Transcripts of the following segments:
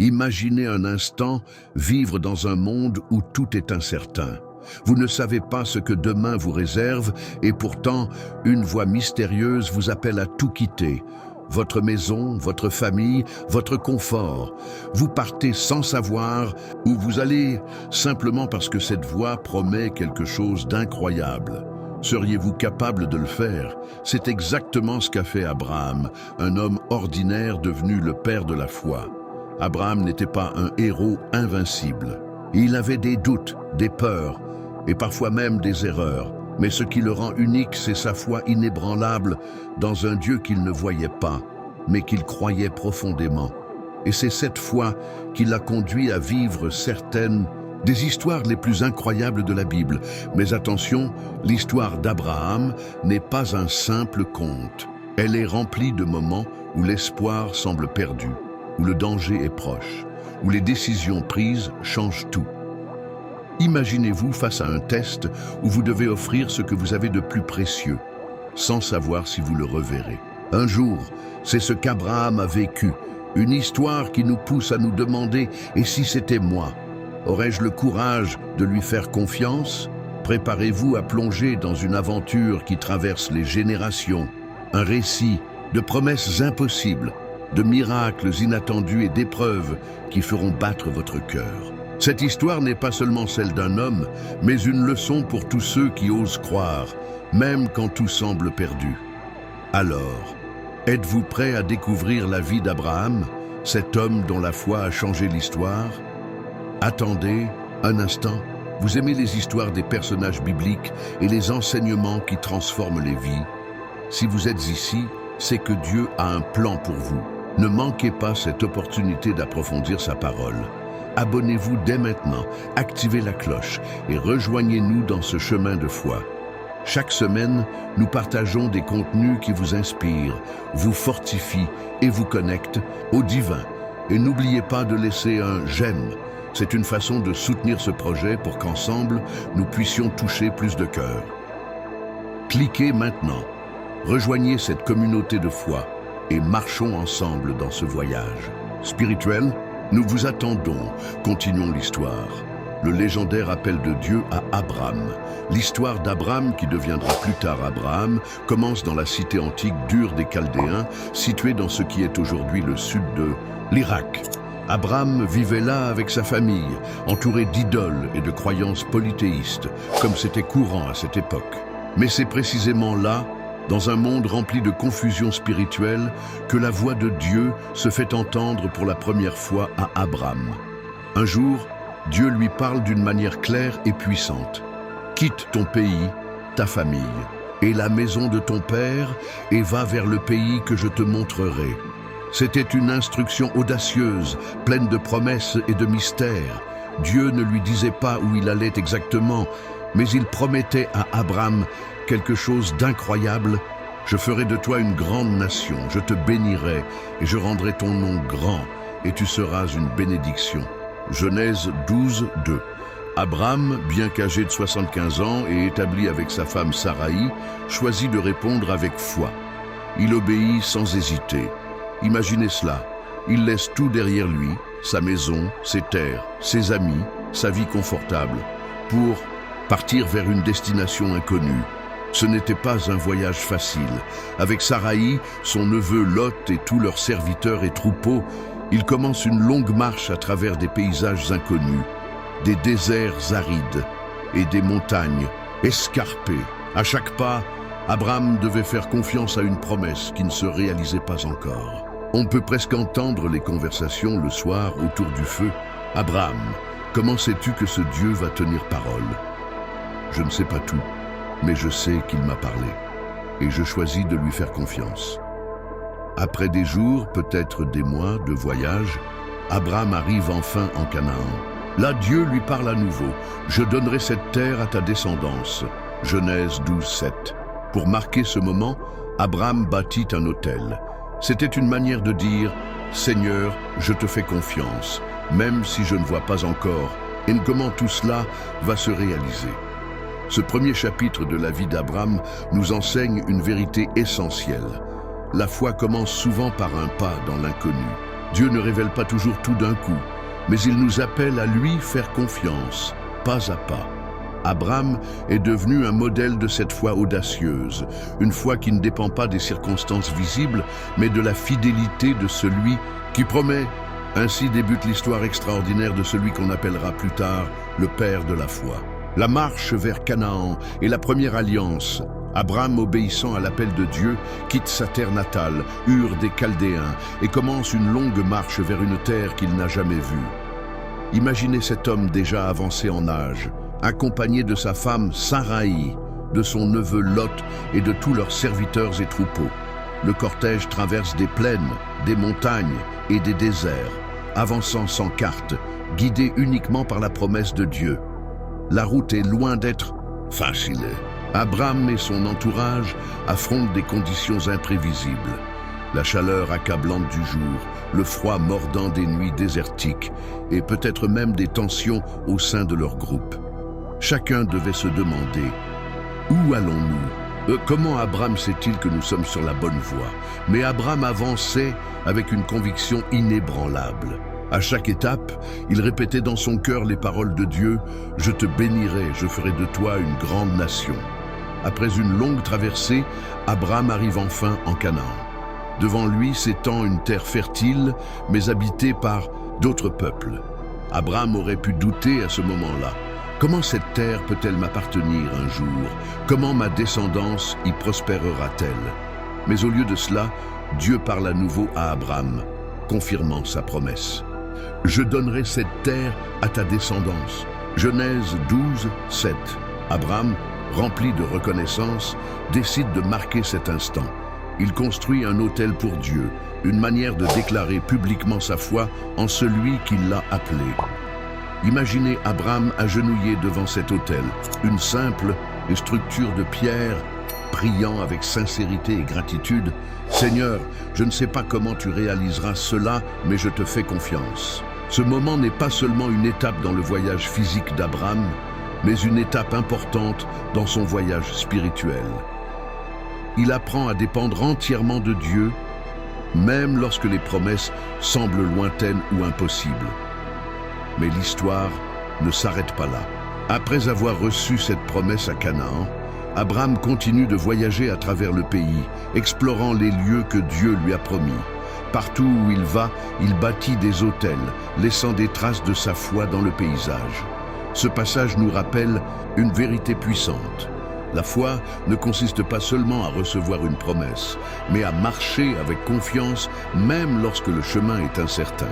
Imaginez un instant vivre dans un monde où tout est incertain. Vous ne savez pas ce que demain vous réserve et pourtant, une voix mystérieuse vous appelle à tout quitter. Votre maison, votre famille, votre confort. Vous partez sans savoir où vous allez, simplement parce que cette voix promet quelque chose d'incroyable. Seriez-vous capable de le faire? C'est exactement ce qu'a fait Abraham, un homme ordinaire devenu le père de la foi. Abraham n'était pas un héros invincible. Il avait des doutes, des peurs et parfois même des erreurs. Mais ce qui le rend unique, c'est sa foi inébranlable dans un Dieu qu'il ne voyait pas, mais qu'il croyait profondément. Et c'est cette foi qui l'a conduit à vivre certaines des histoires les plus incroyables de la Bible. Mais attention, l'histoire d'Abraham n'est pas un simple conte. Elle est remplie de moments où l'espoir semble perdu, où le danger est proche, où les décisions prises changent tout. Imaginez-vous face à un test où vous devez offrir ce que vous avez de plus précieux, sans savoir si vous le reverrez. Un jour, c'est ce qu'Abraham a vécu, une histoire qui nous pousse à nous demander « Et si c'était moi ?» Aurais-je le courage de lui faire confiance? Préparez-vous à plonger dans une aventure qui traverse les générations, un récit de promesses impossibles, de miracles inattendus et d'épreuves qui feront battre votre cœur. Cette histoire n'est pas seulement celle d'un homme, mais une leçon pour tous ceux qui osent croire, même quand tout semble perdu. Alors, êtes-vous prêt à découvrir la vie d'Abraham, cet homme dont la foi a changé l'histoire? Attendez un instant, vous aimez les histoires des personnages bibliques et les enseignements qui transforment les vies? Si vous êtes ici, c'est que Dieu a un plan pour vous. Ne manquez pas cette opportunité d'approfondir sa parole. Abonnez-vous dès maintenant, activez la cloche et rejoignez-nous dans ce chemin de foi. Chaque semaine, nous partageons des contenus qui vous inspirent, vous fortifient et vous connectent au divin. Et n'oubliez pas de laisser un « j'aime ». C'est une façon de soutenir ce projet pour qu'ensemble, nous puissions toucher plus de cœurs. Cliquez maintenant, rejoignez cette communauté de foi et marchons ensemble dans ce voyage spirituel. Nous vous attendons, continuons l'histoire. Le légendaire appel de Dieu à Abraham. L'histoire d'Abraham, qui deviendra plus tard Abraham, commence dans la cité antique d'Ur des Chaldéens, située dans ce qui est aujourd'hui le sud de l'Irak. Abraham vivait là avec sa famille, entouré d'idoles et de croyances polythéistes, comme c'était courant à cette époque. Mais c'est précisément là, dans un monde rempli de confusion spirituelle, que la voix de Dieu se fait entendre pour la première fois à Abraham. Un jour, Dieu lui parle d'une manière claire et puissante. « Quitte ton pays, ta famille, et la maison de ton père, et va vers le pays que je te montrerai. » C'était une instruction audacieuse, pleine de promesses et de mystères. Dieu ne lui disait pas où il allait exactement, mais il promettait à Abraham quelque chose d'incroyable. « Je ferai de toi une grande nation, je te bénirai et je rendrai ton nom grand et tu seras une bénédiction. » Genèse 12, 2. Abraham, bien qu'âgé de 75 ans et établi avec sa femme Saraï, choisit de répondre avec foi. Il obéit sans hésiter. Imaginez cela, il laisse tout derrière lui, sa maison, ses terres, ses amis, sa vie confortable, pour partir vers une destination inconnue. Ce n'était pas un voyage facile. Avec Saraï, son neveu Lot et tous leurs serviteurs et troupeaux, ils commencent une longue marche à travers des paysages inconnus, des déserts arides et des montagnes escarpées. À chaque pas, Abraham devait faire confiance à une promesse qui ne se réalisait pas encore. On peut presque entendre les conversations le soir autour du feu. « Abraham, comment sais-tu que ce Dieu va tenir parole? » Je ne sais pas tout, mais je sais qu'il m'a parlé, et je choisis de lui faire confiance. Après des jours, peut-être des mois de voyage, Abraham arrive enfin en Canaan. Là, Dieu lui parle à nouveau. « Je donnerai cette terre à ta descendance. » Genèse 12, 7. Pour marquer ce moment, Abraham bâtit un autel. C'était une manière de dire « Seigneur, je te fais confiance, même si je ne vois pas encore, et comment tout cela va se réaliser. » Ce premier chapitre de la vie d'Abraham nous enseigne une vérité essentielle. La foi commence souvent par un pas dans l'inconnu. Dieu ne révèle pas toujours tout d'un coup, mais il nous appelle à lui faire confiance, pas à pas. Abraham est devenu un modèle de cette foi audacieuse, une foi qui ne dépend pas des circonstances visibles, mais de la fidélité de celui qui promet. Ainsi débute l'histoire extraordinaire de celui qu'on appellera plus tard le Père de la foi. La marche vers Canaan est la première alliance. Abraham, obéissant à l'appel de Dieu, quitte sa terre natale, Ur des Chaldéens, et commence une longue marche vers une terre qu'il n'a jamais vue. Imaginez cet homme déjà avancé en âge, accompagné de sa femme Saraï, de son neveu Lot et de tous leurs serviteurs et troupeaux. Le cortège traverse des plaines, des montagnes et des déserts, avançant sans carte, guidé uniquement par la promesse de Dieu. La route est loin d'être facile. Abraham et son entourage affrontent des conditions imprévisibles. La chaleur accablante du jour, le froid mordant des nuits désertiques et peut-être même des tensions au sein de leur groupe. Chacun devait se demander « Où allons-nous » Comment Abraham sait-il que nous sommes sur la bonne voie? Mais Abraham avançait avec une conviction inébranlable. À chaque étape, il répétait dans son cœur les paroles de Dieu « Je te bénirai, je ferai de toi une grande nation ». Après une longue traversée, Abraham arrive enfin en Canaan. Devant lui s'étend une terre fertile, mais habitée par d'autres peuples. Abraham aurait pu douter à ce moment-là. Comment cette terre peut-elle m'appartenir un jour? Comment ma descendance y prospérera-t-elle? Mais au lieu de cela, Dieu parle à nouveau à Abraham, confirmant sa promesse. Je donnerai cette terre à ta descendance. Genèse 12, 7. Abraham, rempli de reconnaissance, décide de marquer cet instant. Il construit un autel pour Dieu, une manière de déclarer publiquement sa foi en celui qui l'a appelé. Imaginez Abraham agenouillé devant cet autel, une simple structure de pierre, priant avec sincérité et gratitude. « Seigneur, je ne sais pas comment tu réaliseras cela, mais je te fais confiance. » Ce moment n'est pas seulement une étape dans le voyage physique d'Abraham, mais une étape importante dans son voyage spirituel. Il apprend à dépendre entièrement de Dieu, même lorsque les promesses semblent lointaines ou impossibles. Mais l'histoire ne s'arrête pas là. Après avoir reçu cette promesse à Canaan, Abraham continue de voyager à travers le pays, explorant les lieux que Dieu lui a promis. Partout où il va, il bâtit des autels, laissant des traces de sa foi dans le paysage. Ce passage nous rappelle une vérité puissante. La foi ne consiste pas seulement à recevoir une promesse, mais à marcher avec confiance, même lorsque le chemin est incertain.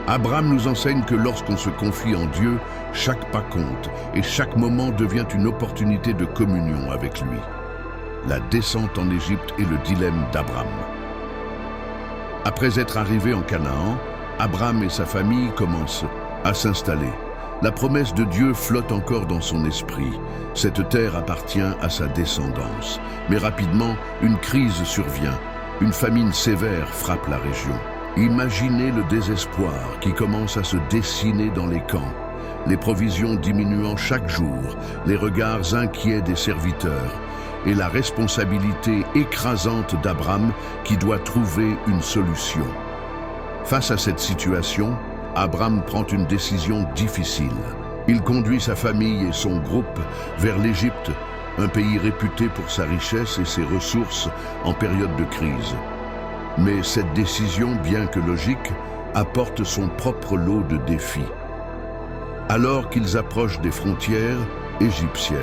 Abraham nous enseigne que lorsqu'on se confie en Dieu, chaque pas compte et chaque moment devient une opportunité de communion avec lui. La descente en Égypte est le dilemme d'Abraham. Après être arrivé en Canaan, Abraham et sa famille commencent à s'installer. La promesse de Dieu flotte encore dans son esprit. Cette terre appartient à sa descendance. Mais rapidement, une crise survient. Une famine sévère frappe la région. Imaginez le désespoir qui commence à se dessiner dans les camps. Les provisions diminuant chaque jour, les regards inquiets des serviteurs et la responsabilité écrasante d'Abraham qui doit trouver une solution. Face à cette situation, Abraham prend une décision difficile. Il conduit sa famille et son groupe vers l'Égypte, un pays réputé pour sa richesse et ses ressources en période de crise. Mais cette décision, bien que logique, apporte son propre lot de défis. Alors qu'ils approchent des frontières égyptiennes,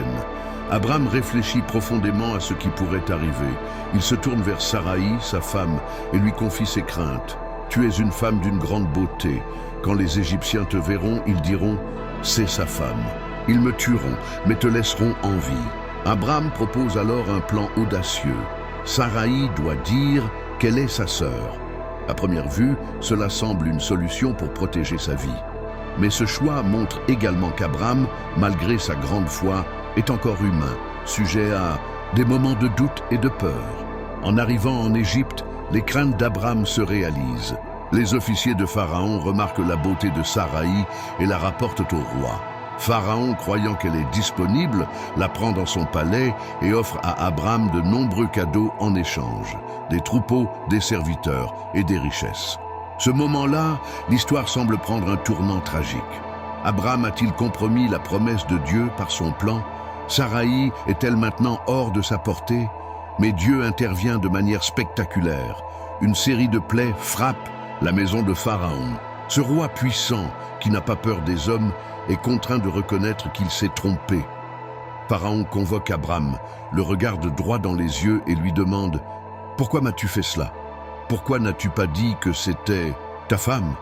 Abraham réfléchit profondément à ce qui pourrait arriver. Il se tourne vers Saraï, sa femme, et lui confie ses craintes. « Tu es une femme d'une grande beauté. Quand les Égyptiens te verront, ils diront « c'est sa femme ». Ils me tueront, mais te laisseront en vie. Abraham propose alors un plan audacieux. Saraï doit dire qu'elle est sa sœur. À première vue, cela semble une solution pour protéger sa vie. Mais ce choix montre également qu'Abraham, malgré sa grande foi, est encore humain, sujet à des moments de doute et de peur. En arrivant en Égypte, les craintes d'Abraham se réalisent. Les officiers de Pharaon remarquent la beauté de Saraï et la rapportent au roi. Pharaon, croyant qu'elle est disponible, la prend dans son palais et offre à Abraham de nombreux cadeaux en échange, des troupeaux, des serviteurs et des richesses. Ce moment-là, l'histoire semble prendre un tournant tragique. Abraham a-t-il compromis la promesse de Dieu par son plan? Saraï est-elle maintenant hors de sa portée? Mais Dieu intervient de manière spectaculaire. Une série de plaies frappe la maison de Pharaon. Ce roi puissant, qui n'a pas peur des hommes, est contraint de reconnaître qu'il s'est trompé. Pharaon convoque Abraham, le regarde droit dans les yeux et lui demande « Pourquoi m'as-tu fait cela? Pourquoi n'as-tu pas dit que c'était ta femme ?»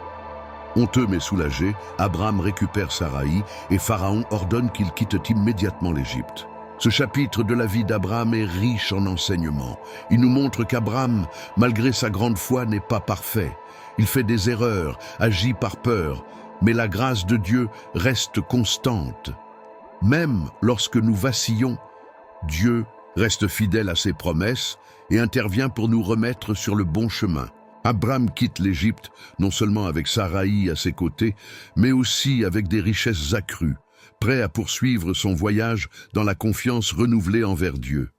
Honteux mais soulagé, Abraham récupère Saraï et Pharaon ordonne qu'il quitte immédiatement l'Égypte. Ce chapitre de la vie d'Abraham est riche en enseignements. Il nous montre qu'Abraham, malgré sa grande foi, n'est pas parfait. Il fait des erreurs, agit par peur, mais la grâce de Dieu reste constante. Même lorsque nous vacillons, Dieu reste fidèle à ses promesses et intervient pour nous remettre sur le bon chemin. Abraham quitte l'Égypte non seulement avec Saraï à ses côtés, mais aussi avec des richesses accrues, prêt à poursuivre son voyage dans la confiance renouvelée envers Dieu.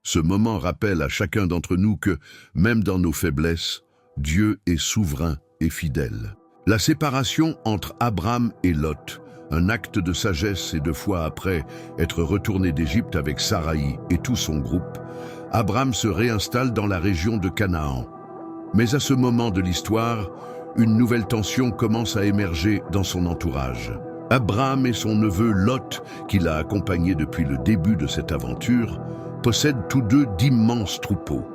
Ce moment rappelle à chacun d'entre nous que, même dans nos faiblesses, Dieu est souverain et fidèle. La séparation entre Abraham et Lot, un acte de sagesse et de foi après être retourné d'Égypte avec Saraï et tout son groupe, Abraham se réinstalle dans la région de Canaan. Mais à ce moment de l'histoire, une nouvelle tension commence à émerger dans son entourage. Abraham et son neveu Lot, qui l'a accompagné depuis le début de cette aventure, possèdent tous deux d'immenses troupeaux.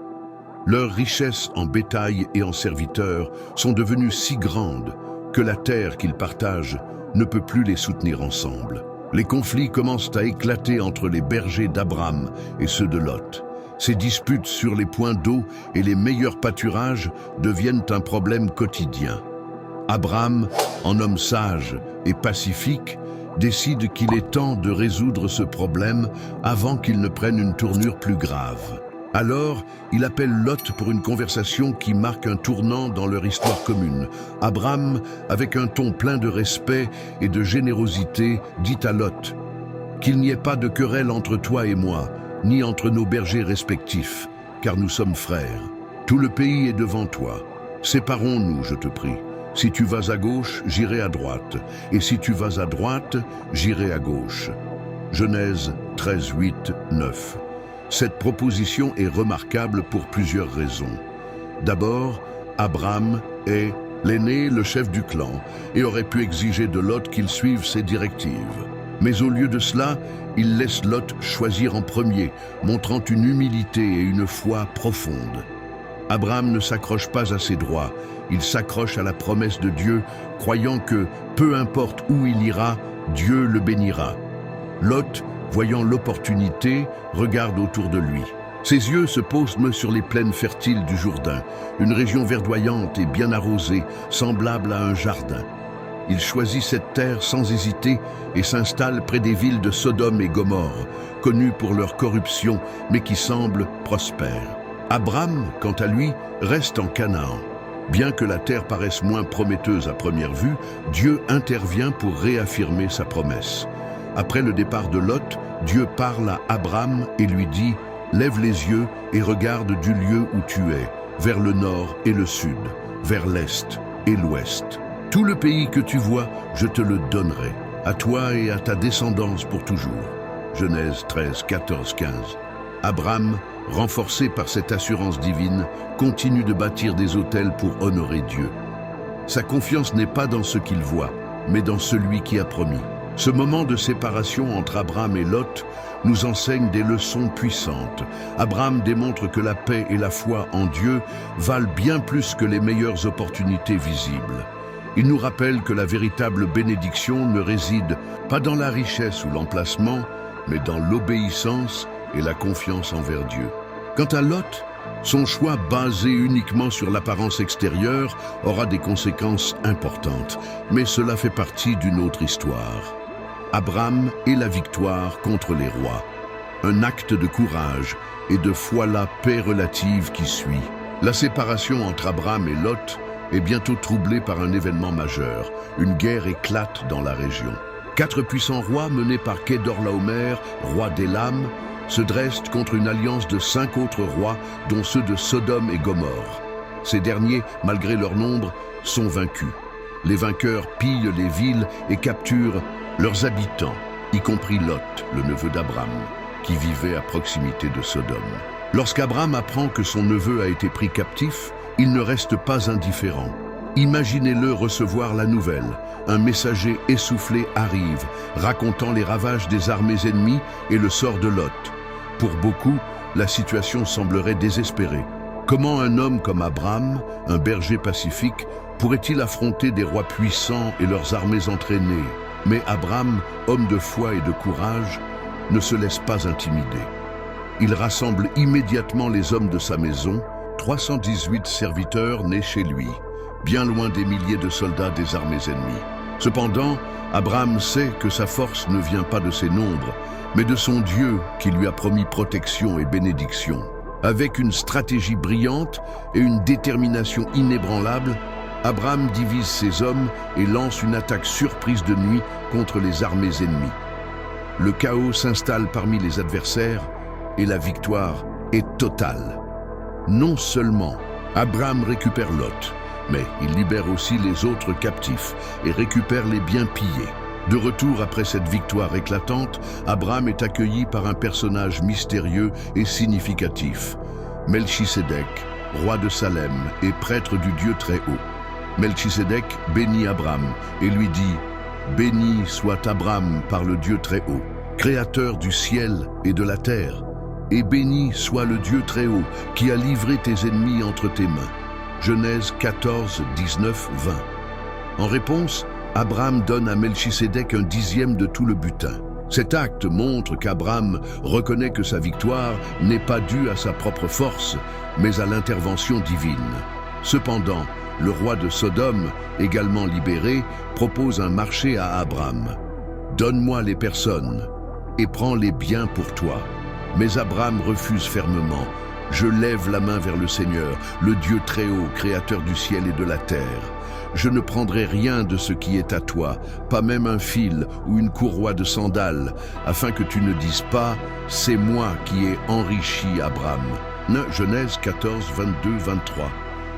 Leurs richesses en bétail et en serviteurs sont devenues si grandes que la terre qu'ils partagent ne peut plus les soutenir ensemble. Les conflits commencent à éclater entre les bergers d'Abraham et ceux de Lot. Ces disputes sur les points d'eau et les meilleurs pâturages deviennent un problème quotidien. Abraham, en homme sage et pacifique, décide qu'il est temps de résoudre ce problème avant qu'il ne prenne une tournure plus grave. Alors, il appelle Lot pour une conversation qui marque un tournant dans leur histoire commune. Abraham, avec un ton plein de respect et de générosité, dit à Lot « Qu'il n'y ait pas de querelle entre toi et moi, ni entre nos bergers respectifs, car nous sommes frères. Tout le pays est devant toi. Séparons-nous, je te prie. Si tu vas à gauche, j'irai à droite, et si tu vas à droite, j'irai à gauche. » Genèse 13, 8, 9. Cette proposition est remarquable pour plusieurs raisons. D'abord, Abraham est l'aîné, le chef du clan, et aurait pu exiger de Lot qu'il suive ses directives. Mais au lieu de cela, il laisse Lot choisir en premier, montrant une humilité et une foi profonde. Abraham ne s'accroche pas à ses droits, il s'accroche à la promesse de Dieu, croyant que, peu importe où il ira, Dieu le bénira. Lot, voyant l'opportunité, regarde autour de lui. Ses yeux se posent sur les plaines fertiles du Jourdain, une région verdoyante et bien arrosée, semblable à un jardin. Il choisit cette terre sans hésiter et s'installe près des villes de Sodome et Gomorrhe, connues pour leur corruption, mais qui semblent prospères. Abraham, quant à lui, reste en Canaan. Bien que la terre paraisse moins prometteuse à première vue, Dieu intervient pour réaffirmer sa promesse. Après le départ de Lot, Dieu parle à Abraham et lui dit « Lève les yeux et regarde du lieu où tu es, vers le nord et le sud, vers l'est et l'ouest. Tout le pays que tu vois, je te le donnerai, à toi et à ta descendance pour toujours. » Genèse 13, 14, 15. Abraham, renforcé par cette assurance divine, continue de bâtir des autels pour honorer Dieu. Sa confiance n'est pas dans ce qu'il voit, mais dans celui qui a promis. Ce moment de séparation entre Abraham et Lot nous enseigne des leçons puissantes. Abraham démontre que la paix et la foi en Dieu valent bien plus que les meilleures opportunités visibles. Il nous rappelle que la véritable bénédiction ne réside pas dans la richesse ou l'emplacement, mais dans l'obéissance et la confiance envers Dieu. Quant à Lot, son choix basé uniquement sur l'apparence extérieure aura des conséquences importantes, mais cela fait partie d'une autre histoire. Abraham et la victoire contre les rois. Un acte de courage et de foi la paix relative qui suit. La séparation entre Abraham et Lot est bientôt troublée par un événement majeur. Une guerre éclate dans la région. 4 puissants rois menés par Kedorlaomer, roi d'Élam, se dressent contre une alliance de 5 autres rois, dont ceux de Sodome et Gomorrhe. Ces derniers, malgré leur nombre, sont vaincus. Les vainqueurs pillent les villes et capturent leurs habitants, y compris Lot, le neveu d'Abram, qui vivait à proximité de Sodome. Lorsqu'Abram apprend que son neveu a été pris captif, il ne reste pas indifférent. Imaginez-le recevoir la nouvelle. Un messager essoufflé arrive, racontant les ravages des armées ennemies et le sort de Lot. Pour beaucoup, la situation semblerait désespérée. Comment un homme comme Abram, un berger pacifique, pourrait-il affronter des rois puissants et leurs armées entraînées? Mais Abram, homme de foi et de courage, ne se laisse pas intimider. Il rassemble immédiatement les hommes de sa maison, 318 serviteurs nés chez lui, bien loin des milliers de soldats des armées ennemies. Cependant, Abram sait que sa force ne vient pas de ses nombres, mais de son Dieu qui lui a promis protection et bénédiction. Avec une stratégie brillante et une détermination inébranlable, Abram divise ses hommes et lance une attaque surprise de nuit contre les armées ennemies. Le chaos s'installe parmi les adversaires et la victoire est totale. Non seulement Abram récupère Lot, mais il libère aussi les autres captifs et récupère les biens pillés. De retour après cette victoire éclatante, Abram est accueilli par un personnage mystérieux et significatif, Melchisédek, roi de Salem et prêtre du Dieu Très-Haut. Melchisédek bénit Abram et lui dit « Béni soit Abram par le Dieu Très-Haut, créateur du ciel et de la terre, et béni soit le Dieu Très-Haut qui a livré tes ennemis entre tes mains. » Genèse 14, 19, 20. En réponse, Abram donne à Melchisédek un dixième de tout le butin. Cet acte montre qu'Abram reconnaît que sa victoire n'est pas due à sa propre force, mais à l'intervention divine. Cependant, le roi de Sodome, également libéré, propose un marché à Abram. « Donne-moi les personnes et prends les biens pour toi. » Mais Abram refuse fermement. « Je lève la main vers le Seigneur, le Dieu Très-Haut, créateur du ciel et de la terre. Je ne prendrai rien de ce qui est à toi, pas même un fil ou une courroie de sandales, afin que tu ne dises pas « c'est moi qui ai enrichi Abram ». Genèse 14, 22, 23.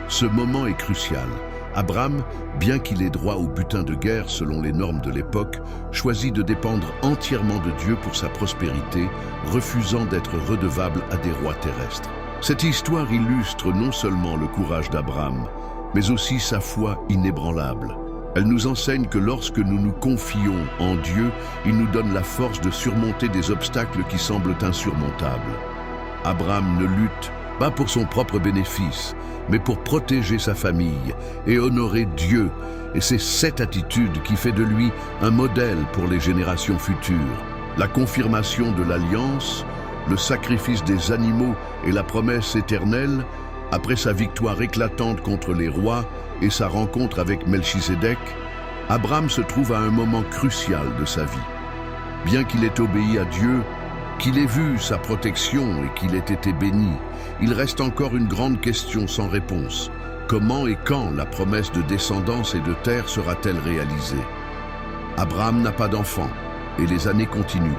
Ce moment est crucial. Abram, bien qu'il ait droit au butin de guerre selon les normes de l'époque, choisit de dépendre entièrement de Dieu pour sa prospérité, refusant d'être redevable à des rois terrestres. Cette histoire illustre non seulement le courage d'Abram, mais aussi sa foi inébranlable. Elle nous enseigne que lorsque nous nous confions en Dieu, il nous donne la force de surmonter des obstacles qui semblent insurmontables. Abram ne lutte pas pour son propre bénéfice, mais pour protéger sa famille et honorer Dieu. Et c'est cette attitude qui fait de lui un modèle pour les générations futures. La confirmation de l'alliance, le sacrifice des animaux et la promesse éternelle, après sa victoire éclatante contre les rois et sa rencontre avec Melchisédek, Abram se trouve à un moment crucial de sa vie. Bien qu'il ait obéi à Dieu, qu'il ait vu sa protection et qu'il ait été béni, il reste encore une grande question sans réponse. Comment et quand la promesse de descendance et de terre sera-t-elle réalisée? Abram n'a pas d'enfant et les années continuent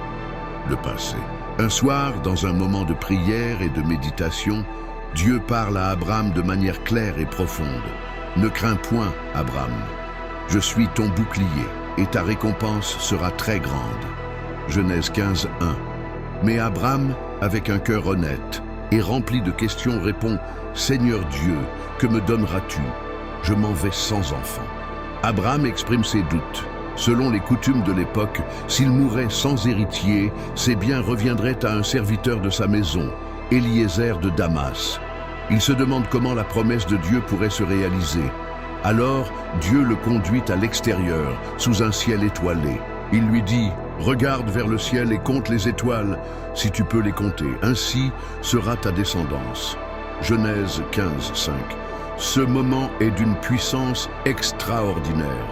de passer. Un soir, dans un moment de prière et de méditation, Dieu parle à Abram de manière claire et profonde. « Ne crains point, Abram. Je suis ton bouclier et ta récompense sera très grande. » Genèse 15, 1. Mais Abram, avec un cœur honnête et rempli de questions, répond « Seigneur Dieu, que me donneras-tu? Je m'en vais sans enfant. » Abram exprime ses doutes. Selon les coutumes de l'époque, s'il mourait sans héritier, ses biens reviendraient à un serviteur de sa maison, Eliezer de Damas. Il se demande comment la promesse de Dieu pourrait se réaliser. Alors, Dieu le conduit à l'extérieur, sous un ciel étoilé. Il lui dit « Regarde vers le ciel et compte les étoiles, si tu peux les compter. Ainsi sera ta descendance. » Genèse 15, 5. Ce moment est d'une puissance extraordinaire.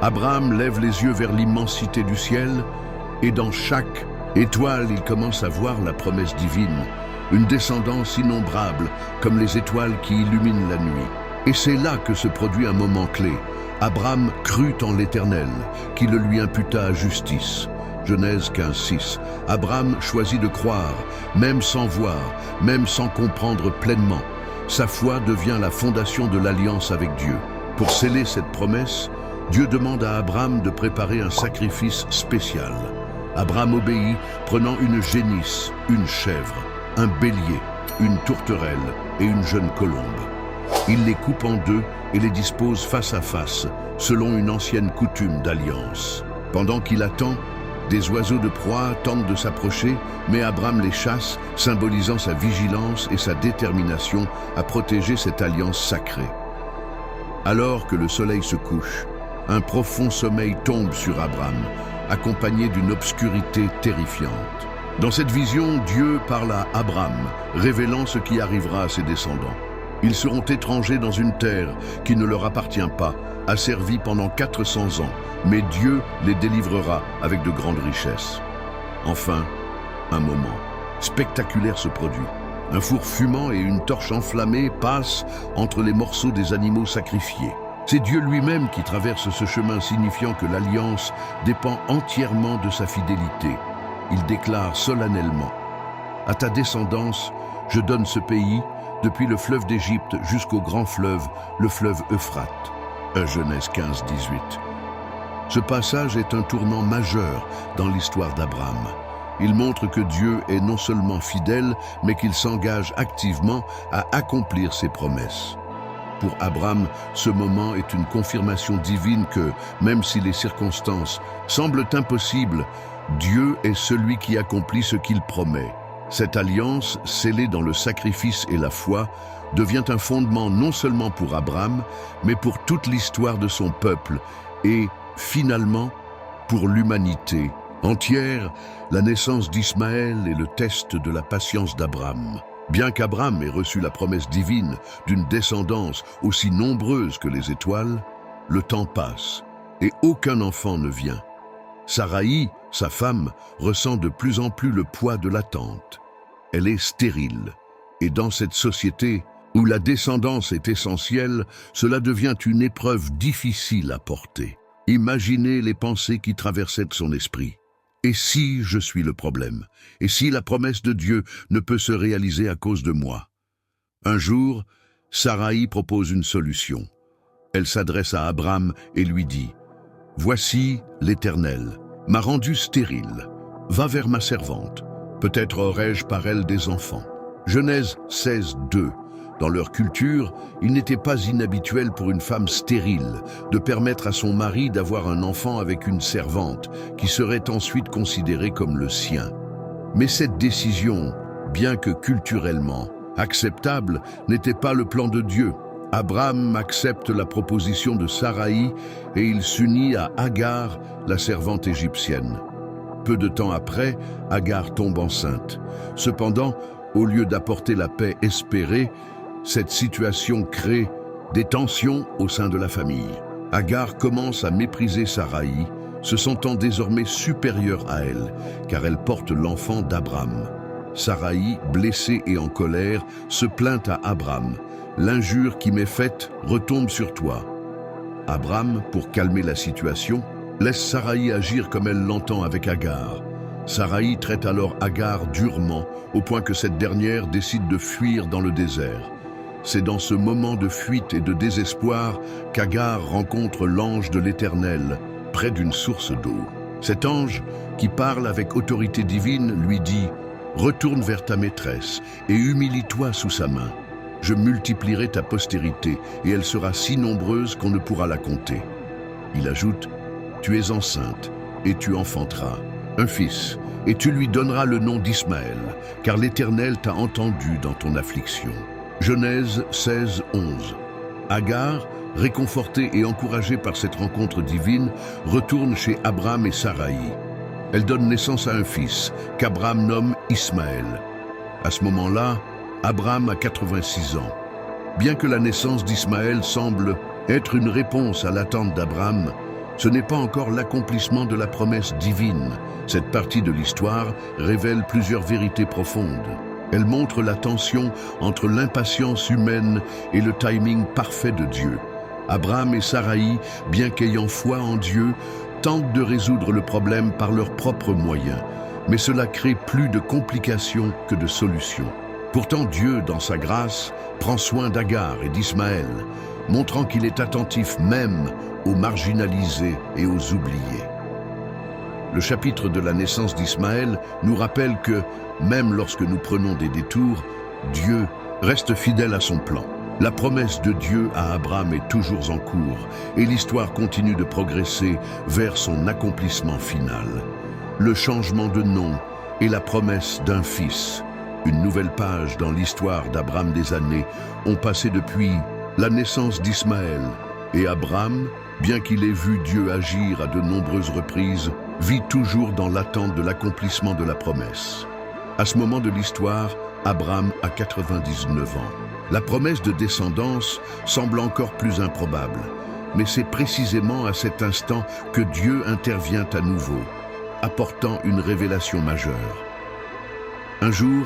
Abram lève les yeux vers l'immensité du ciel, et dans chaque étoile, il commence à voir la promesse divine, une descendance innombrable, comme les étoiles qui illuminent la nuit. Et c'est là que se produit un moment clé. Abram crut en l'Éternel, qui le lui imputa à justice. Genèse 15, 6. Abram choisit de croire, même sans voir, même sans comprendre pleinement. Sa foi devient la fondation de l'alliance avec Dieu. Pour sceller cette promesse, Dieu demande à Abraham de préparer un sacrifice spécial. Abraham obéit, prenant une génisse, une chèvre, un bélier, une tourterelle et une jeune colombe. Il les coupe en deux et les dispose face à face, selon une ancienne coutume d'alliance. Pendant qu'il attend, des oiseaux de proie tentent de s'approcher, mais Abraham les chasse, symbolisant sa vigilance et sa détermination à protéger cette alliance sacrée. Alors que le soleil se couche, un profond sommeil tombe sur Abraham, accompagné d'une obscurité terrifiante. Dans cette vision, Dieu parle à Abraham, révélant ce qui arrivera à ses descendants. Ils seront étrangers dans une terre qui ne leur appartient pas, asservis pendant 400 ans, mais Dieu les délivrera avec de grandes richesses. Enfin, un moment spectaculaire se produit. Un four fumant et une torche enflammée passent entre les morceaux des animaux sacrifiés. C'est Dieu lui-même qui traverse ce chemin, signifiant que l'alliance dépend entièrement de sa fidélité. Il déclare solennellement: « À ta descendance, je donne ce pays, depuis le fleuve d'Égypte jusqu'au grand fleuve, le fleuve Euphrate. » Genèse 15, 18. Ce passage est un tournant majeur dans l'histoire d'Abraham. Il montre que Dieu est non seulement fidèle, mais qu'il s'engage activement à accomplir ses promesses. Pour Abraham, ce moment est une confirmation divine que, même si les circonstances semblent impossibles, Dieu est celui qui accomplit ce qu'il promet. Cette alliance, scellée dans le sacrifice et la foi, devient un fondement non seulement pour Abraham, mais pour toute l'histoire de son peuple et, finalement, pour l'humanité entière. La naissance d'Ismaël est le test de la patience d'Abraham. Bien qu'Abraham ait reçu la promesse divine d'une descendance aussi nombreuse que les étoiles, le temps passe et aucun enfant ne vient. Saraï, sa femme, ressent de plus en plus le poids de l'attente. Elle est stérile et dans cette société où la descendance est essentielle, cela devient une épreuve difficile à porter. Imaginez les pensées qui traversaient son esprit. Et si je suis le problème? Et si la promesse de Dieu ne peut se réaliser à cause de moi? Un jour, Saraï propose une solution. Elle s'adresse à Abraham et lui dit: « Voici l'Éternel m'a rendu stérile. Va vers ma servante. Peut-être aurai-je par elle des enfants. » Genèse 16, 2. Dans leur culture, il n'était pas inhabituel pour une femme stérile de permettre à son mari d'avoir un enfant avec une servante qui serait ensuite considérée comme le sien. Mais cette décision, bien que culturellement acceptable, n'était pas le plan de Dieu. Abraham accepte la proposition de Saraï et il s'unit à Agar, la servante égyptienne. Peu de temps après, Agar tombe enceinte. Cependant, au lieu d'apporter la paix espérée, cette situation crée des tensions au sein de la famille. Agar commence à mépriser Saraï, se sentant désormais supérieure à elle, car elle porte l'enfant d'Abraham. Saraï, blessée et en colère, se plaint à Abraham. « L'injure qui m'est faite retombe sur toi. » Abraham, pour calmer la situation, laisse Saraï agir comme elle l'entend avec Agar. Saraï traite alors Agar durement, au point que cette dernière décide de fuir dans le désert. C'est dans ce moment de fuite et de désespoir qu'Agar rencontre l'ange de l'Éternel, près d'une source d'eau. Cet ange, qui parle avec autorité divine, lui dit: « Retourne vers ta maîtresse et humilie-toi sous sa main. Je multiplierai ta postérité et elle sera si nombreuse qu'on ne pourra la compter. » Il ajoute: « Tu es enceinte et tu enfanteras un fils, et tu lui donneras le nom d'Ismaël, car l'Éternel t'a entendu dans ton affliction. » Genèse 16, 11. Agar, réconfortée et encouragée par cette rencontre divine, retourne chez Abraham et Saraï. Elle donne naissance à un fils, qu'Abraham nomme Ismaël. À ce moment-là, Abraham a 86 ans. Bien que la naissance d'Ismaël semble être une réponse à l'attente d'Abraham, ce n'est pas encore l'accomplissement de la promesse divine. Cette partie de l'histoire révèle plusieurs vérités profondes. Elle montre la tension entre l'impatience humaine et le timing parfait de Dieu. Abraham et Saraï, bien qu'ayant foi en Dieu, tentent de résoudre le problème par leurs propres moyens. Mais cela crée plus de complications que de solutions. Pourtant Dieu, dans sa grâce, prend soin d'Agar et d'Ismaël, montrant qu'il est attentif même aux marginalisés et aux oubliés. Le chapitre de la naissance d'Ismaël nous rappelle que, même lorsque nous prenons des détours, Dieu reste fidèle à son plan. La promesse de Dieu à Abraham est toujours en cours et l'histoire continue de progresser vers son accomplissement final. Le changement de nom et la promesse d'un fils, une nouvelle page dans l'histoire d'Abraham des années, ont passé depuis la naissance d'Ismaël. Et Abraham, bien qu'il ait vu Dieu agir à de nombreuses reprises, vit toujours dans l'attente de l'accomplissement de la promesse. À ce moment de l'histoire, Abraham a 99 ans. La promesse de descendance semble encore plus improbable, mais c'est précisément à cet instant que Dieu intervient à nouveau, apportant une révélation majeure. Un jour,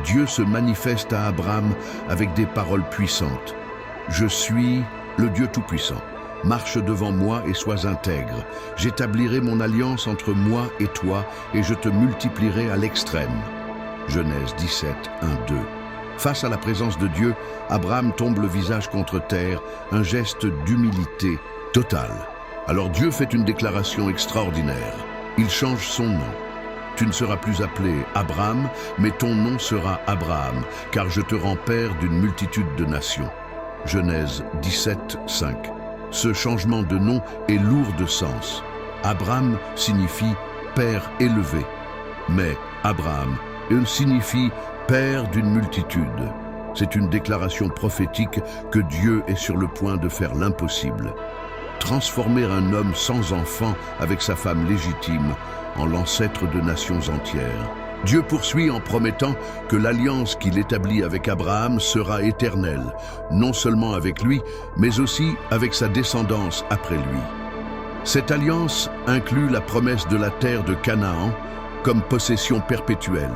Dieu se manifeste à Abraham avec des paroles puissantes. « Je suis le Dieu Tout-Puissant. Marche devant moi et sois intègre. J'établirai mon alliance entre moi et toi et je te multiplierai à l'extrême. » Genèse 17, 1-2. Face à la présence de Dieu, Abraham tombe le visage contre terre, un geste d'humilité totale. Alors Dieu fait une déclaration extraordinaire. Il change son nom. « Tu ne seras plus appelé Abraham, mais ton nom sera Abraham, car je te rends père d'une multitude de nations. » Genèse 17, 5. Ce changement de nom est lourd de sens. Abraham signifie « père élevé », mais Abraham signifie « père d'une multitude ». C'est une déclaration prophétique que Dieu est sur le point de faire l'impossible. Transformer un homme sans enfant avec sa femme légitime en l'ancêtre de nations entières. Dieu poursuit en promettant que l'alliance qu'il établit avec Abraham sera éternelle, non seulement avec lui, mais aussi avec sa descendance après lui. Cette alliance inclut la promesse de la terre de Canaan comme possession perpétuelle.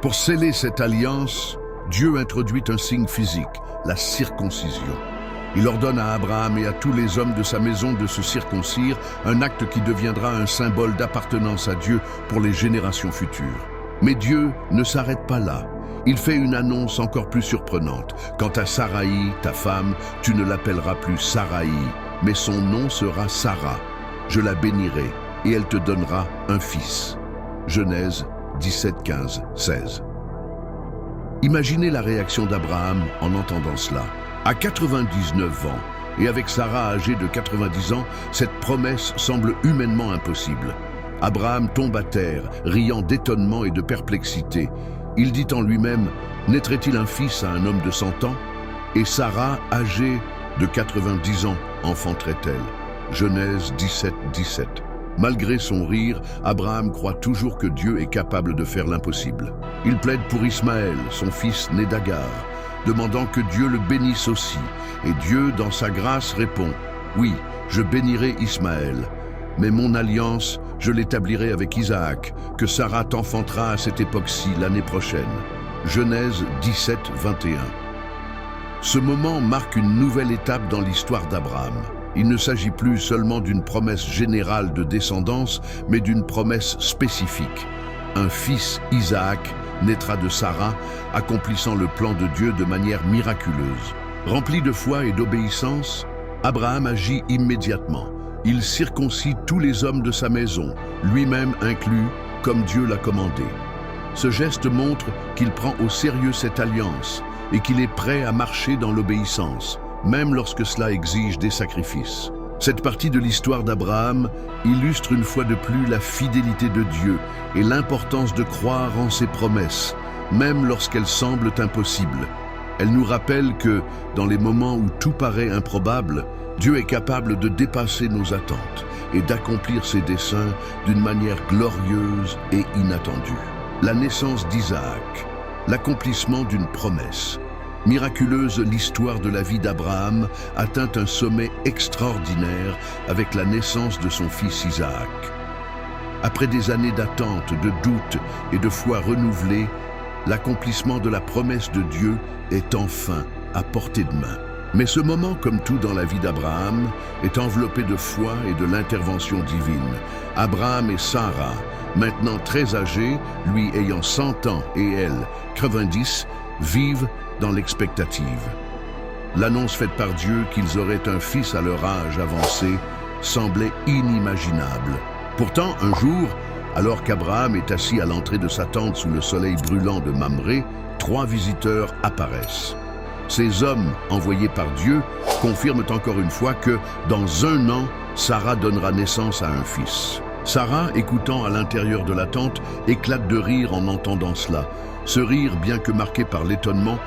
Pour sceller cette alliance, Dieu introduit un signe physique, la circoncision. Il ordonne à Abraham et à tous les hommes de sa maison de se circoncire, un acte qui deviendra un symbole d'appartenance à Dieu pour les générations futures. Mais Dieu ne s'arrête pas là. Il fait une annonce encore plus surprenante. Quant à Saraï, ta femme, tu ne l'appelleras plus Saraï, mais son nom sera Sarah. Je la bénirai et elle te donnera un fils. Genèse 17, 15, 16. Imaginez la réaction d'Abraham en entendant cela. À 99 ans, et avec Sarah âgée de 90 ans, cette promesse semble humainement impossible. Abraham tombe à terre, riant d'étonnement et de perplexité. Il dit en lui-même, naîtrait-il un fils à un homme de 100 ans? Et Sarah, âgée de 90 ans, enfanterait-elle? Genèse 17, 17. Malgré son rire, Abraham croit toujours que Dieu est capable de faire l'impossible. Il plaide pour Ismaël, son fils né d'Agar, demandant que Dieu le bénisse aussi. Et Dieu, dans sa grâce, répond, « Oui, je bénirai Ismaël, mais mon alliance, je l'établirai avec Isaac, que Sarah t'enfantera à cette époque-ci l'année prochaine. » Genèse 17, 21. Ce moment marque une nouvelle étape dans l'histoire d'Abraham. Il ne s'agit plus seulement d'une promesse générale de descendance, mais d'une promesse spécifique. Un fils, Isaac, naîtra de Sarah, accomplissant le plan de Dieu de manière miraculeuse. Rempli de foi et d'obéissance, Abraham agit immédiatement. Il circoncit tous les hommes de sa maison, lui-même inclus, comme Dieu l'a commandé. Ce geste montre qu'il prend au sérieux cette alliance et qu'il est prêt à marcher dans l'obéissance, même lorsque cela exige des sacrifices. Cette partie de l'histoire d'Abraham illustre une fois de plus la fidélité de Dieu et l'importance de croire en ses promesses, même lorsqu'elles semblent impossibles. Elle nous rappelle que, dans les moments où tout paraît improbable, Dieu est capable de dépasser nos attentes et d'accomplir ses desseins d'une manière glorieuse et inattendue. La naissance d'Isaac, l'accomplissement d'une promesse. Miraculeuse, l'histoire de la vie d'Abraham atteint un sommet extraordinaire avec la naissance de son fils Isaac. Après des années d'attente, de doute et de foi renouvelée, l'accomplissement de la promesse de Dieu est enfin à portée de main. Mais ce moment, comme tout dans la vie d'Abraham, est enveloppé de foi et de l'intervention divine. Abraham et Sarah, maintenant très âgés, lui ayant 100 ans et elle 90, vivent dans l'expectative. L'annonce faite par Dieu qu'ils auraient un fils à leur âge avancé semblait inimaginable. Pourtant, un jour, alors qu'Abraham est assis à l'entrée de sa tente sous le soleil brûlant de Mamré, 3 visiteurs apparaissent. Ces hommes, envoyés par Dieu, confirment encore une fois que, dans 1 an, Sarah donnera naissance à un fils. Sarah, écoutant à l'intérieur de la tente, éclate de rire en entendant cela. Ce rire, bien que marqué par l'étonnement,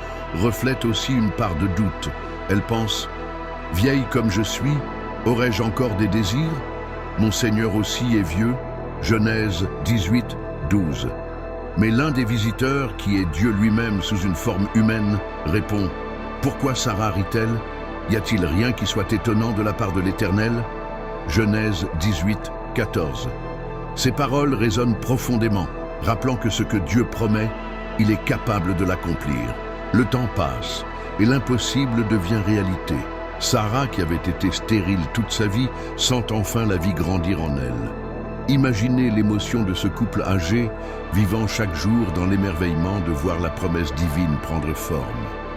reflète aussi une part de doute. Elle pense « Vieille comme je suis, aurais-je encore des désirs? Mon Seigneur aussi est vieux. » Genèse 18, 12. Mais l'un des visiteurs, qui est Dieu lui-même sous une forme humaine, répond « Pourquoi Sarah rit-elle? Y a-t-il rien qui soit étonnant de la part de l'Éternel ?» Genèse 18, 14. Ces paroles résonnent profondément, rappelant que ce que Dieu promet, il est capable de l'accomplir. Le temps passe et l'impossible devient réalité. Sarah, qui avait été stérile toute sa vie, sent enfin la vie grandir en elle. Imaginez l'émotion de ce couple âgé, vivant chaque jour dans l'émerveillement de voir la promesse divine prendre forme.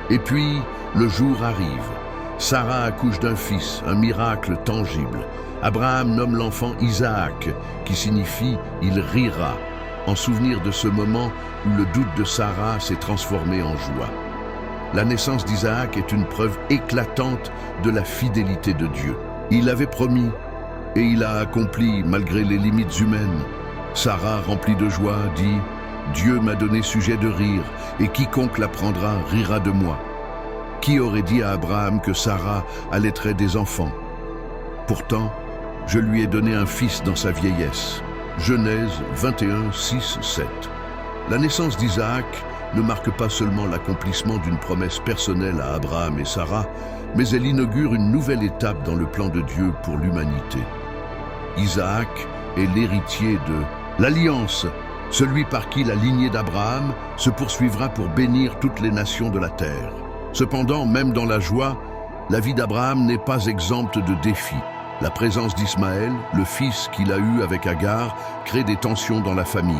Et puis, le jour arrive. Sarah accouche d'un fils, un miracle tangible. Abraham nomme l'enfant Isaac, qui signifie « il rira », en souvenir de ce moment où le doute de Sarah s'est transformé en joie. La naissance d'Isaac est une preuve éclatante de la fidélité de Dieu. Il avait promis, et il a accompli malgré les limites humaines. Sarah, remplie de joie, dit « Dieu m'a donné sujet de rire, et quiconque l'apprendra rira de moi. » Qui aurait dit à Abraham que Sarah allaiterait des enfants? Pourtant, je lui ai donné un fils dans sa vieillesse. Genèse 21, 6, 7. La naissance d'Isaac ne marque pas seulement l'accomplissement d'une promesse personnelle à Abraham et Sarah, mais elle inaugure une nouvelle étape dans le plan de Dieu pour l'humanité. Isaac est l'héritier de l'Alliance, celui par qui la lignée d'Abraham se poursuivra pour bénir toutes les nations de la terre. Cependant, même dans la joie, la vie d'Abraham n'est pas exempte de défis. La présence d'Ismaël, le fils qu'il a eu avec Agar, crée des tensions dans la famille.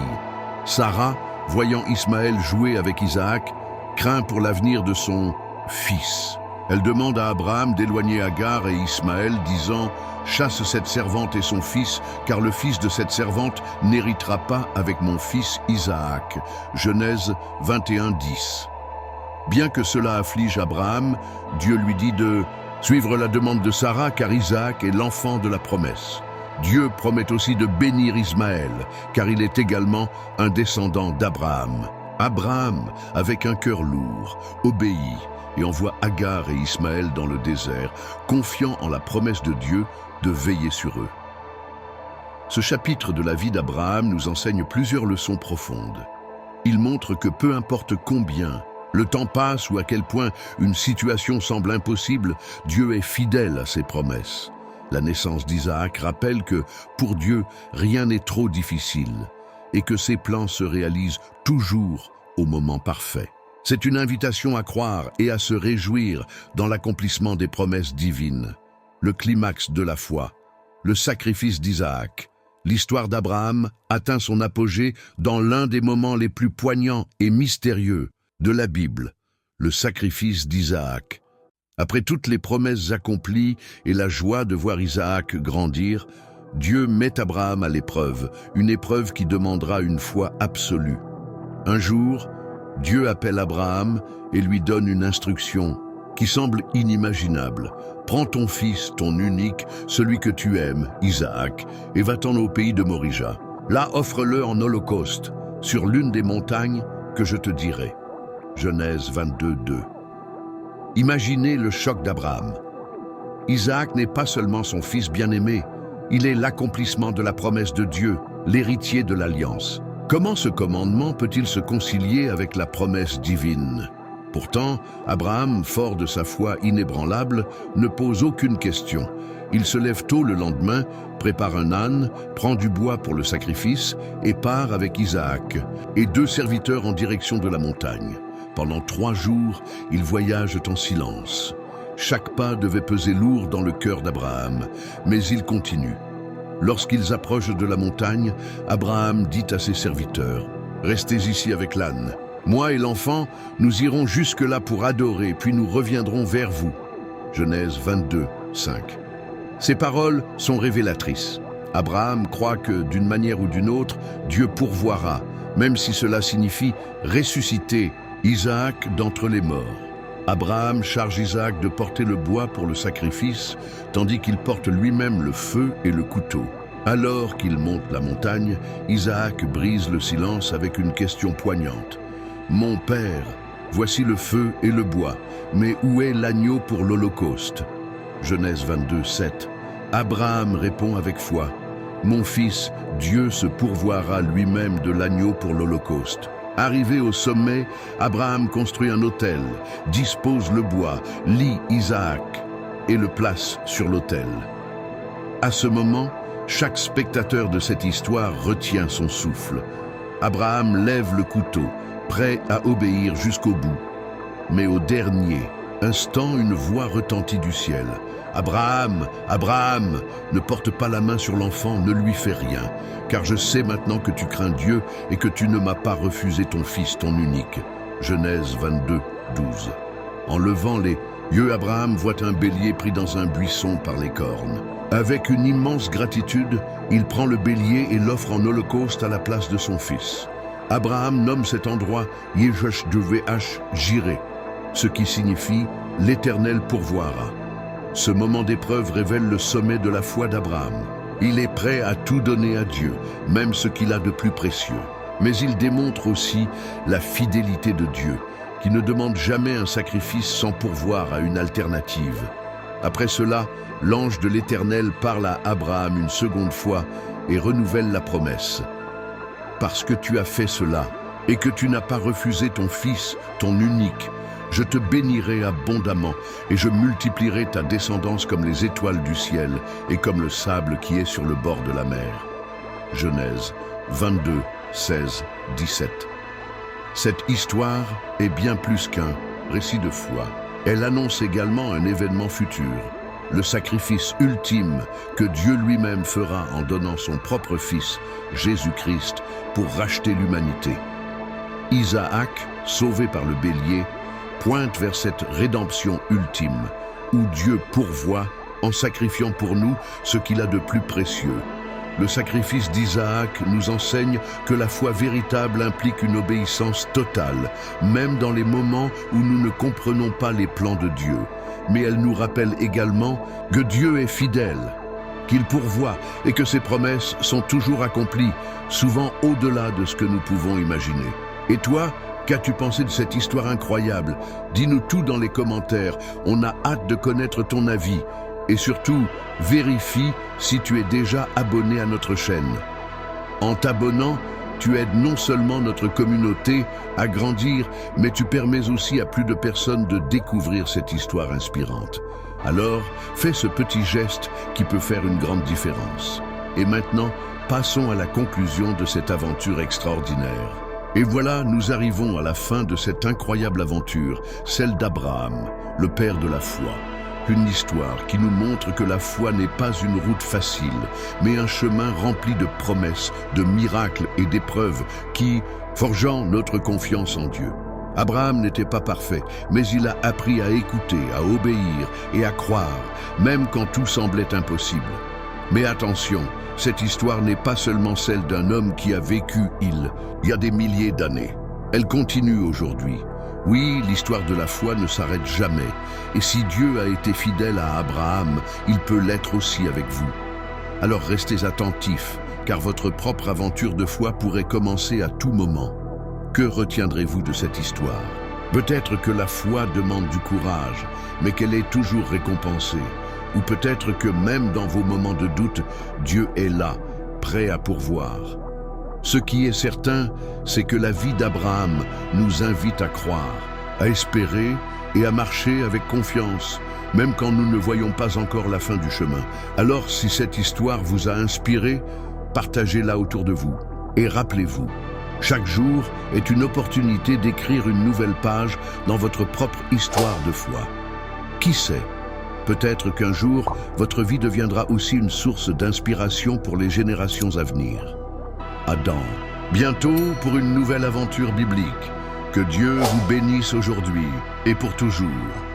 Sarah, voyant Ismaël jouer avec Isaac, craint pour l'avenir de son fils. Elle demande à Abraham d'éloigner Agar et Ismaël, disant « Chasse cette servante et son fils, car le fils de cette servante n'héritera pas avec mon fils Isaac. » Genèse 21, 10. Bien que cela afflige Abraham, Dieu lui dit de suivre la demande de Sarah, car Isaac est l'enfant de la promesse. Dieu promet aussi de bénir Ismaël, car il est également un descendant d'Abraham. Abraham, avec un cœur lourd, obéit et envoie Agar et Ismaël dans le désert, confiant en la promesse de Dieu de veiller sur eux. Ce chapitre de la vie d'Abraham nous enseigne plusieurs leçons profondes. Il montre que peu importe combien le temps passe ou à quel point une situation semble impossible, Dieu est fidèle à ses promesses. La naissance d'Isaac rappelle que, pour Dieu, rien n'est trop difficile et que ses plans se réalisent toujours au moment parfait. C'est une invitation à croire et à se réjouir dans l'accomplissement des promesses divines. Le climax de la foi, le sacrifice d'Isaac. L'histoire d'Abraham atteint son apogée dans l'un des moments les plus poignants et mystérieux de la Bible, le sacrifice d'Isaac. Après toutes les promesses accomplies et la joie de voir Isaac grandir, Dieu met Abraham à l'épreuve, une épreuve qui demandera une foi absolue. Un jour, Dieu appelle Abraham et lui donne une instruction qui semble inimaginable. « Prends ton fils, ton unique, celui que tu aimes, Isaac, et va-t'en au pays de Morija. Là, offre-le en holocauste, sur l'une des montagnes que je te dirai. » Genèse 22, 2. Imaginez le choc d'Abraham. Isaac n'est pas seulement son fils bien-aimé, il est l'accomplissement de la promesse de Dieu, l'héritier de l'Alliance. Comment ce commandement peut-il se concilier avec la promesse divine? Pourtant, Abraham, fort de sa foi inébranlable, ne pose aucune question. Il se lève tôt le lendemain, prépare un âne, prend du bois pour le sacrifice et part avec Isaac et 2 serviteurs en direction de la montagne. Pendant 3 jours, ils voyagent en silence. Chaque pas devait peser lourd dans le cœur d'Abraham, mais il continue. Lorsqu'ils approchent de la montagne, Abraham dit à ses serviteurs « Restez ici avec l'âne. Moi et l'enfant, nous irons jusque-là pour adorer, puis nous reviendrons vers vous. Genèse 22, 5. Ces paroles sont révélatrices. Abraham croit que, d'une manière ou d'une autre, Dieu pourvoira, même si cela signifie ressusciter Isaac d'entre les morts. Abraham charge Isaac de porter le bois pour le sacrifice, tandis qu'il porte lui-même le feu et le couteau. Alors qu'il monte la montagne, Isaac brise le silence avec une question poignante. « Mon père, voici le feu et le bois, mais où est l'agneau pour l'Holocauste » Genèse 22, 7. Abraham répond avec foi. « Mon fils, Dieu se pourvoira lui-même de l'agneau pour l'Holocauste. » Arrivé au sommet, Abraham construit un autel, dispose le bois, lie Isaac et le place sur l'autel. À ce moment, chaque spectateur de cette histoire retient son souffle. Abraham lève le couteau, prêt à obéir jusqu'au bout. Mais au dernier instant, une voix retentit du ciel. « Abraham, Abraham, ne porte pas la main sur l'enfant, ne lui fais rien, car je sais maintenant que tu crains Dieu et que tu ne m'as pas refusé ton fils, ton unique. » Genèse 22, 12. En levant les yeux, Abraham voit un bélier pris dans un buisson par les cornes. Avec une immense gratitude, il prend le bélier et l'offre en holocauste à la place de son fils. Abraham nomme cet endroit Yehosh-Jireh, ce qui signifie « l'Éternel pourvoira ». Ce moment d'épreuve révèle le sommet de la foi d'Abraham. Il est prêt à tout donner à Dieu, même ce qu'il a de plus précieux. Mais il démontre aussi la fidélité de Dieu, qui ne demande jamais un sacrifice sans pourvoir à une alternative. Après cela, l'ange de l'Éternel parle à Abraham une seconde fois et renouvelle la promesse. « Parce que tu as fait cela, et que tu n'as pas refusé ton fils, ton unique, je te bénirai abondamment et je multiplierai ta descendance comme les étoiles du ciel et comme le sable qui est sur le bord de la mer. » Genèse 22, 16, 17. Cette histoire est bien plus qu'un récit de foi. Elle annonce également un événement futur, le sacrifice ultime que Dieu lui-même fera en donnant son propre fils, Jésus-Christ, pour racheter l'humanité. Isaac, sauvé par le bélier, pointe vers cette rédemption ultime, où Dieu pourvoit en sacrifiant pour nous ce qu'il a de plus précieux. Le sacrifice d'Isaac nous enseigne que la foi véritable implique une obéissance totale, même dans les moments où nous ne comprenons pas les plans de Dieu. Mais elle nous rappelle également que Dieu est fidèle, qu'il pourvoit et que ses promesses sont toujours accomplies, souvent au-delà de ce que nous pouvons imaginer. Et toi, qu'as-tu pensé de cette histoire incroyable? Dis-nous tout dans les commentaires, on a hâte de connaître ton avis. Et surtout, vérifie si tu es déjà abonné à notre chaîne. En t'abonnant, tu aides non seulement notre communauté à grandir, mais tu permets aussi à plus de personnes de découvrir cette histoire inspirante. Alors, fais ce petit geste qui peut faire une grande différence. Et maintenant, passons à la conclusion de cette aventure extraordinaire. Et voilà, nous arrivons à la fin de cette incroyable aventure, celle d'Abraham, le père de la foi. Une histoire qui nous montre que la foi n'est pas une route facile, mais un chemin rempli de promesses, de miracles et d'épreuves qui, forgeant notre confiance en Dieu. Abraham n'était pas parfait, mais il a appris à écouter, à obéir et à croire, même quand tout semblait impossible. Mais attention, cette histoire n'est pas seulement celle d'un homme qui a vécu il y a des milliers d'années. Elle continue aujourd'hui. Oui, l'histoire de la foi ne s'arrête jamais. Et si Dieu a été fidèle à Abraham, il peut l'être aussi avec vous. Alors restez attentifs, car votre propre aventure de foi pourrait commencer à tout moment. Que retiendrez-vous de cette histoire? Peut-être que la foi demande du courage, mais qu'elle est toujours récompensée. Ou peut-être que même dans vos moments de doute, Dieu est là, prêt à pourvoir. Ce qui est certain, c'est que la vie d'Abraham nous invite à croire, à espérer et à marcher avec confiance, même quand nous ne voyons pas encore la fin du chemin. Alors, si cette histoire vous a inspiré, partagez-la autour de vous. Et rappelez-vous, chaque jour est une opportunité d'écrire une nouvelle page dans votre propre histoire de foi. Qui sait? Peut-être qu'un jour, votre vie deviendra aussi une source d'inspiration pour les générations à venir. Adam, bientôt pour une nouvelle aventure biblique. Que Dieu vous bénisse aujourd'hui et pour toujours.